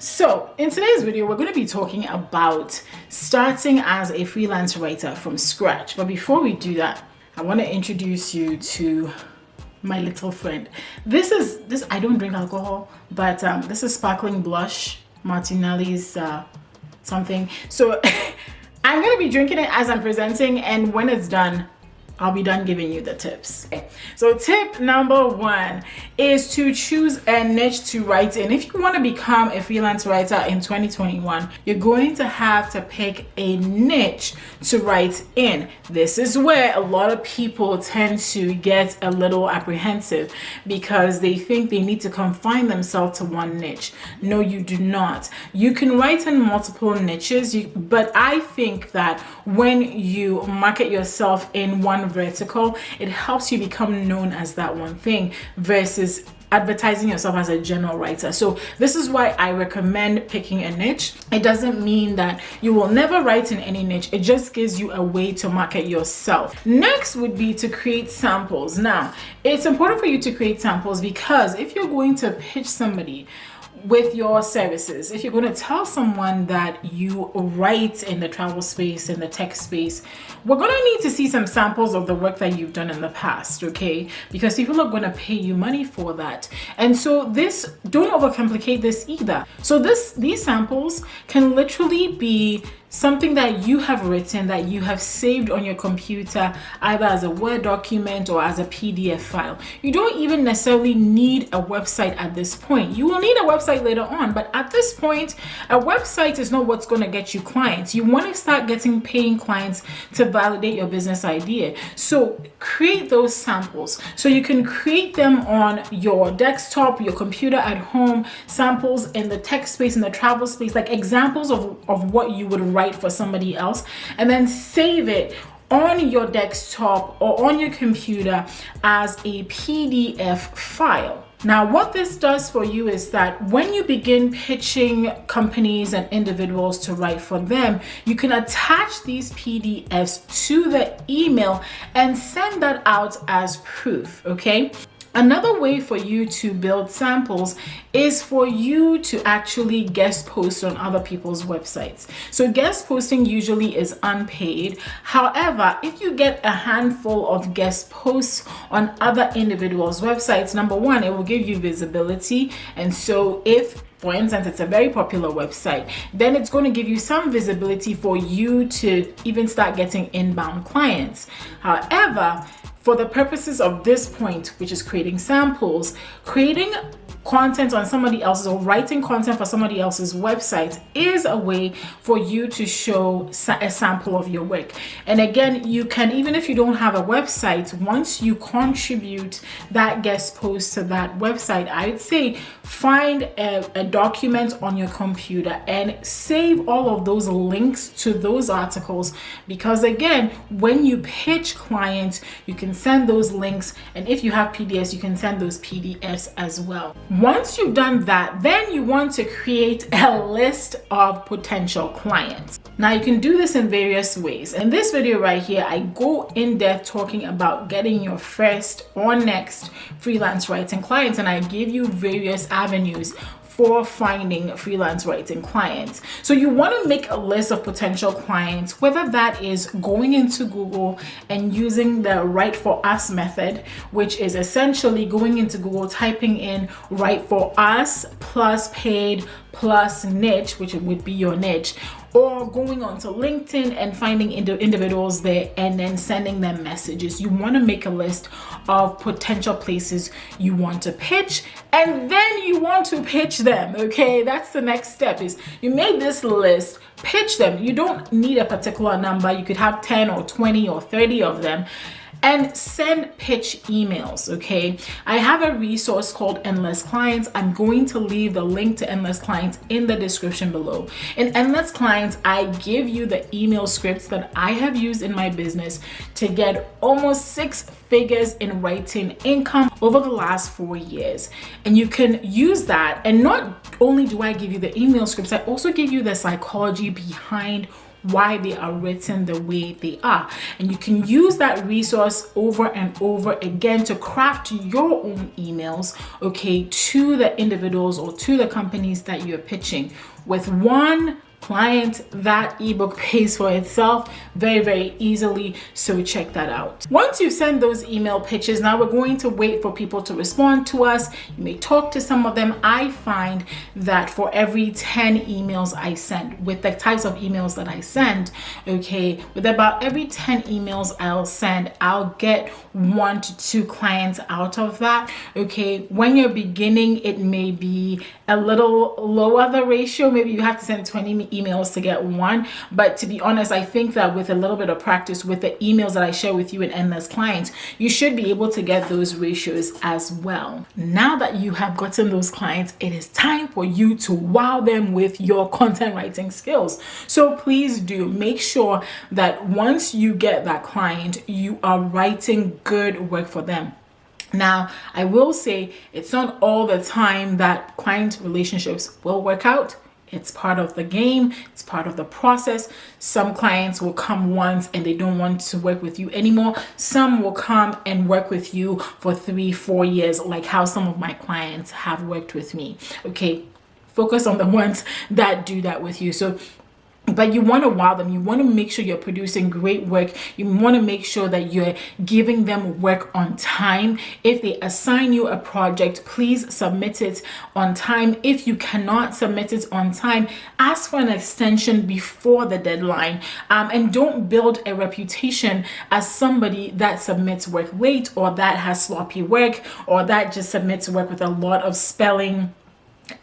So in today's video, we're going to be talking about starting as a freelance writer from scratch. But before we do that, I want to introduce you to my little friend. This I don't drink alcohol, but this is sparkling blush, Martinelli's something. So I'm going to be drinking it as I'm presenting, and when it's done, I'll be done giving you the tips. Okay. So tip number 1 is to choose a niche to write in. If you want to become a freelance writer in 2021, you're going to have to pick a niche to write in. This is where a lot of people tend to get a little apprehensive because they think they need to confine themselves to one niche. No, you do not. You can write in multiple niches, but I think that when you market yourself in one vertical, it helps you become known as that one thing versus advertising yourself as a general writer. So this is why I recommend picking a niche. It doesn't mean that you will never write in any niche. It just gives you a way to market yourself. Next would be to create samples. Now, it's important for you to create samples because if you're going to pitch somebody with your services, if you're going to tell someone that you write in the travel space, in the tech space, we're going to need to see some samples of the work that you've done in the past, okay? Because people are going to pay you money for that. And so don't overcomplicate this either. So these samples can literally be something that you have written, that you have saved on your computer, either as a Word document or as a PDF file. You don't even necessarily need a website at this point. You will need a website later on, but at this point, a website is not what's going to get you clients. You want to start getting paying clients to validate your business idea. So create those samples. So you can create them on your desktop, your computer at home, samples in the tech space, in the travel space, like examples of what you would write for somebody else, and then save it on your desktop or on your computer as a PDF file. Now, what this does for you is that when you begin pitching companies and individuals to write for them, you can attach these PDFs to the email and send that out as proof, okay? Another way for you to build samples is for you to actually guest post on other people's websites. So guest posting usually is unpaid. However, if you get a handful of guest posts on other individuals' websites, number one, it will give you visibility. And so if, for instance, it's a very popular website, then it's going to give you some visibility for you to even start getting inbound clients. However, for the purposes of this point, which is creating samples, creating content on somebody else's or writing content for somebody else's website is a way for you to show a sample of your work. And again, you can, even if you don't have a website, once you contribute that guest post to that website, I would say find a document on your computer and save all of those links to those articles, because again, when you pitch clients, you can send those links, and if you have PDFs, you can send those PDFs as well. Once you've done that, then you want to create a list of potential clients. Now, you can do this in various ways. In this video right here, I go in depth talking about getting your first or next freelance writing clients, and I give you various avenues for finding freelance writing clients. So you want to make a list of potential clients, whether that is going into Google and using the Write for Us method, which is essentially going into Google, typing in Write for Us plus paid plus niche, which would be your niche, or going onto LinkedIn and finding individuals there and then sending them messages. You want to make a list of potential places you want to pitch, and then you want to pitch them, okay? That's the next step, is you made this list, pitch them. You don't need a particular number. You could have 10 or 20 or 30 of them, and send pitch emails, okay? I have a resource called Endless Clients. I'm going to leave the link to Endless Clients in the description below. In Endless Clients, I give you the email scripts that I have used in my business to get almost 6 figures in writing income over the last 4 years. And you can use that. And not only do I give you the email scripts, I also give you the psychology behind why they are written the way they are. And you can use that resource over and over again to craft your own emails, okay, to the individuals or to the companies that you're pitching. With one client, that ebook pays for itself very, very easily. So check that out. Once you send those email pitches, now we're going to wait for people to respond to us. You may talk to some of them. I find that for every 10 emails I send, with the types of emails that I send, okay, with about every 10 emails I'll send, I'll get 1 to 2 clients out of that. Okay, when you're beginning, it may be a little lower the ratio. Maybe you have to send 20 emails to get 1, but to be honest, I think that with a little bit of practice with the emails that I share with you in Endless Clients, you should be able to get those ratios as well. Now that you have gotten those clients, it is time for you to wow them with your content writing skills. So please do make sure that once you get that client, you are writing good work for them. Now, I will say it's not all the time that client relationships will work out. It's part of the game. It's part of the process. Some clients will come once and they don't want to work with you anymore. Some will come and work with you for 3-4 years, like how some of my clients have worked with me. Okay, focus on the ones that do that with you. But you want to wow them. You want to make sure you're producing great work. You want to make sure that you're giving them work on time. If they assign you a project, please submit it on time. If you cannot submit it on time, ask for an extension before the deadline. And don't build a reputation as somebody that submits work late, or that has sloppy work, or that just submits work with a lot of spelling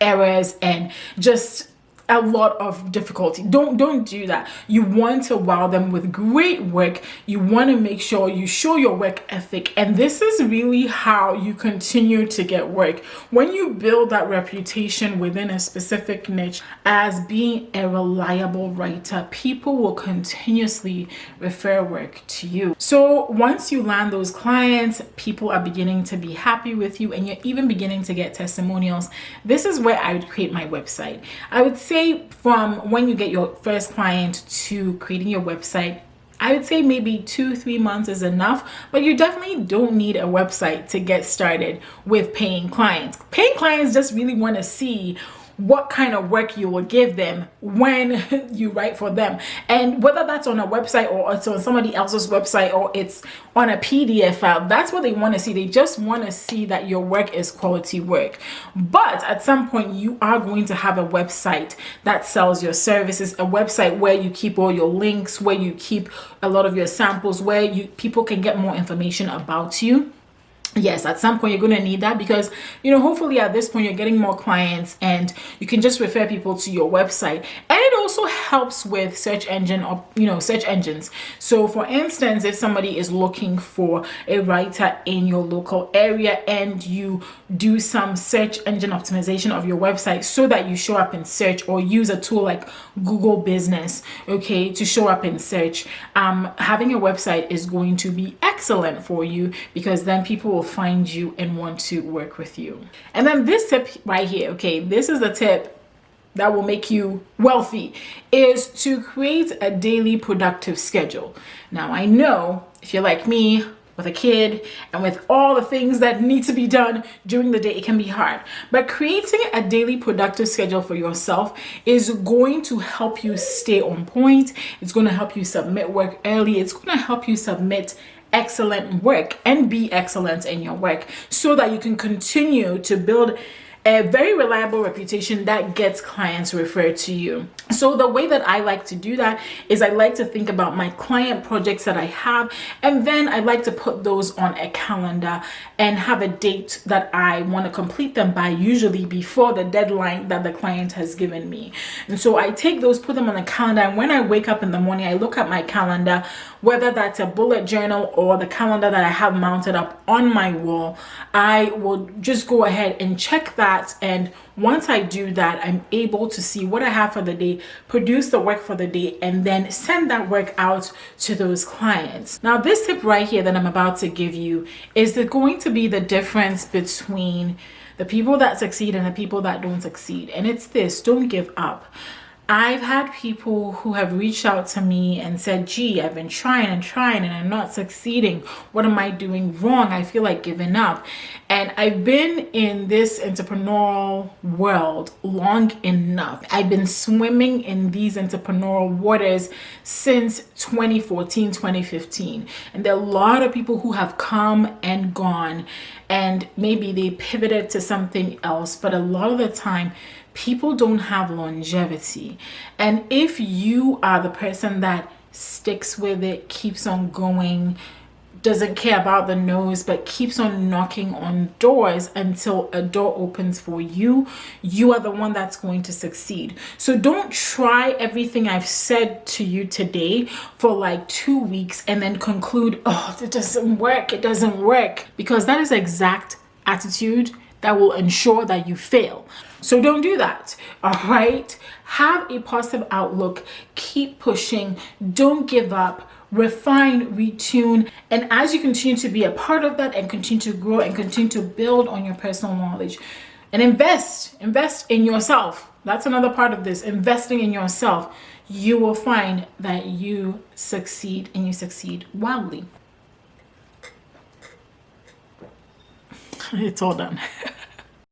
errors and just a lot of difficulty. Don't do that. You want to wow them with great work. You want to make sure you show your work ethic, and this is really how you continue to get work. When you build that reputation within a specific niche as being a reliable writer, people will continuously refer work to you. So once you land those clients, people are beginning to be happy with you, and you're even beginning to get testimonials. This is where I would create my website. I would say from when you get your first client to creating your website, I would say maybe 2-3 months is enough, but you definitely don't need a website to get started with paying clients. Paying clients just really want to see what kind of work you will give them when you write for them. And whether that's on a website or it's on somebody else's website or it's on a PDF file, that's what they want to see. They just want to see that your work is quality work. But at some point, you are going to have a website that sells your services, a website where you keep all your links, where you keep a lot of your samples, where people can get more information about you. Yes, at some point you're going to need that because, hopefully at this point you're getting more clients and you can just refer people to your website. And it also helps with search engines. So for instance, if somebody is looking for a writer in your local area and you do some search engine optimization of your website so that you show up in search, or use a tool like Google Business, okay, to show up in search, having a website is going to be excellent for you because then people will find you and want to work with you. And then this tip right here, okay, this is the tip that will make you wealthy, is to create a daily productive schedule. Now, I know if you're like me, with a kid and with all the things that need to be done during the day, it can be hard. But creating a daily productive schedule for yourself is going to help you stay on point. It's going to help you submit work early. It's going to help you submit excellent work and be excellent in your work so that you can continue to build a very reliable reputation that gets clients referred to you. So the way that I like to do that is I like to think about my client projects that I have, and then I like to put those on a calendar and have a date that I want to complete them by, usually before the deadline that the client has given me. And so I take those, put them on a calendar, and when I wake up in the morning, I look at my calendar, whether that's a bullet journal or the calendar that I have mounted up on my wall. I will just go ahead and check that, and once I do that, I'm able to see what I have for the day, produce the work for the day, and then send that work out to those clients. Now, this tip right here that I'm about to give you is going to be the difference between the people that succeed and the people that don't succeed. And it's this: don't give up. I've had people who have reached out to me and said, gee, I've been trying and I'm not succeeding. What am I doing wrong? I feel like giving up. And I've been in this entrepreneurial world long enough. I've been swimming in these entrepreneurial waters since 2014, 2015. And there are a lot of people who have come and gone, and maybe they pivoted to something else. But a lot of the time, people don't have longevity. And if you are the person that sticks with it, keeps on going, doesn't care about the no's, but keeps on knocking on doors until a door opens for you, you are the one that's going to succeed. So don't try everything I've said to you today for like 2 weeks and then conclude, oh, it doesn't work, because that is the exact attitude that will ensure that you fail. So don't do that, all right? Have a positive outlook, keep pushing, don't give up, refine, retune. And as you continue to be a part of that and continue to grow and continue to build on your personal knowledge and invest in yourself. That's another part of this, investing in yourself. You will find that you succeed, and you succeed wildly. It's all done.